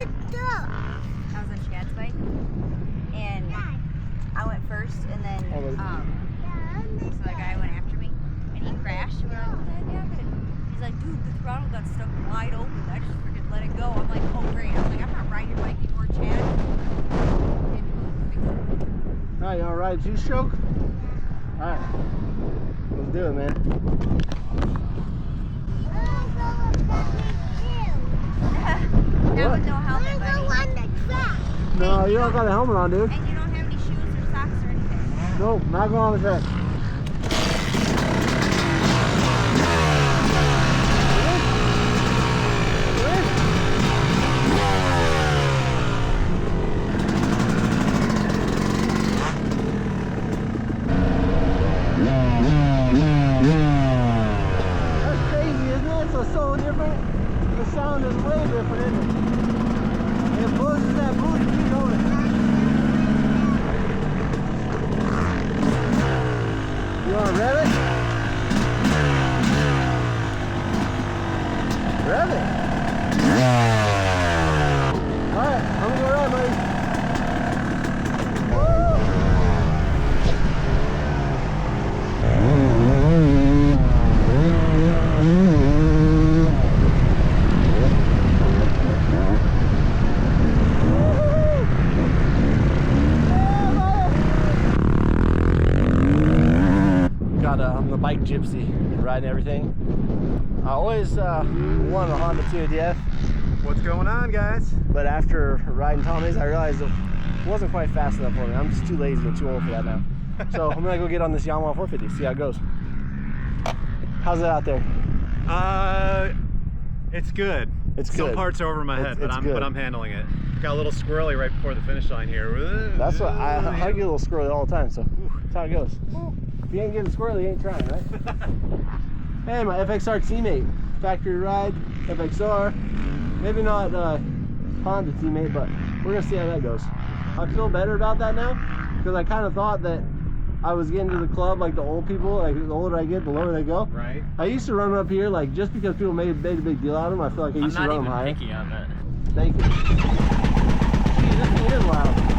I was on Chad's bike, and I went first, and then so the guy went after me, and he crashed. And we're like, what the heck happened? He's like, dude, the throttle got stuck wide open. I just freaking let it go. I'm like, oh great. I was like, I'm not riding your bike anymore, Chad. All right, you all right, juice stroke? All right, let's do it, man. Now with no helmet, buddy. No, you don't got a helmet on, dude. And you don't have any shoes or socks or anything. Nope, not going on the track. That's crazy, isn't it? It's so different. The sound is way different, isn't it? It pushes that booty, keep going. You want to rev it? Rev it. Alright, I'm going to go ride, buddy. I'm the bike gypsy, riding everything. I always wanted a Honda 2ADF. What's going on, guys? But after riding Tommy's, I realized it wasn't quite fast enough for me. I'm just too lazy and too old for that now. So I'm gonna go get on this Yamaha 450, see how it goes. How's it out there? It's good. It's Some good. parts are over my head, but I'm handling it. Got a little squirrely right before the finish line here. That's what I get a little squirrely all the time, so that's how it goes. If you ain't getting squirrely, you ain't trying, right? Hey, my FXR teammate, factory ride, FXR. Maybe not Honda teammate, but we're gonna see how that goes. I feel better about that now, because I kind of thought that I was getting to the club like the old people. Like the older I get, the lower they go. Right. I used to run them up here, like just because people made a big deal out of them. I feel like I used to run them higher. I'm not even picky on that. Thank you. Jeez, this thing is loud.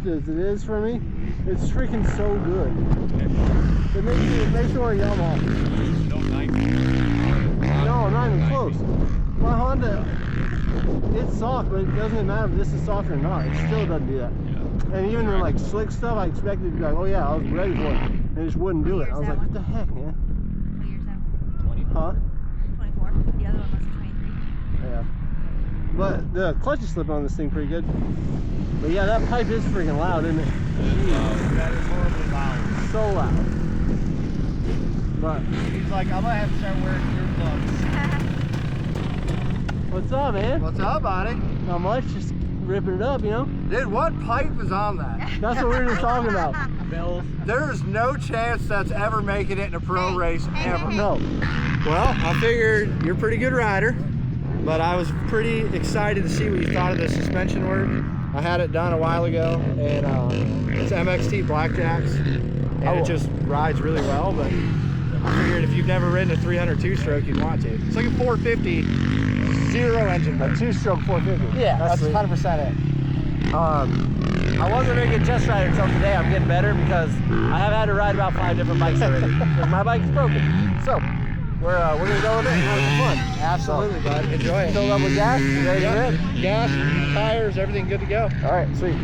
as it is for me, it's freaking so good. It makes me want a Yamaha. No, not even close. My Honda, it's soft, but it doesn't matter if this is soft or not. It still doesn't do that. And even in like slick stuff, I expected to be like, oh yeah, I was ready for it. And it just wouldn't do it. I was like, what the heck, man? What year's that? 20. Huh? 24. The other one was 23. Yeah. But the clutch is slipping on this thing pretty good. But yeah, that pipe is freaking loud, isn't it? That is horribly loud. So loud. But He's like, I'm gonna have to start wearing earplugs. what's up, man? What's up, buddy? Not much, just ripping it up, you know? Dude, what pipe is on that? That's what we were just talking about. Bills. There's no chance that's ever making it in a pro race ever. No. Well, I figured you're a pretty good rider, but I was pretty excited to see what you thought of the suspension work. I had it done a while ago, and it's MXT Blackjacks, and it just rides really well, but I figured if you've never ridden a 302 stroke, you'd want to. It's like a 450, zero engine A burn. 2-stroke 450. Yeah, that's sweet. 100% it. I wasn't a very good test rider until today. I'm getting better because I have had to ride about 5 different bikes already. Because my bike is broken. So we're gonna go with it and have some fun. Absolutely, bud. Enjoy it. Filled up with gas, ready to rip. Gas, tires, everything good to go. All right, sweet.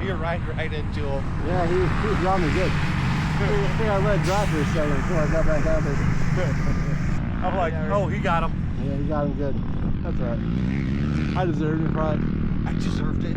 You're right into him. Yeah, he got me good. I think I let dry for a second before I got back out there. I'm like, oh, he got him. Yeah, he got him good. That's all right. I deserved it, probably. I deserved it.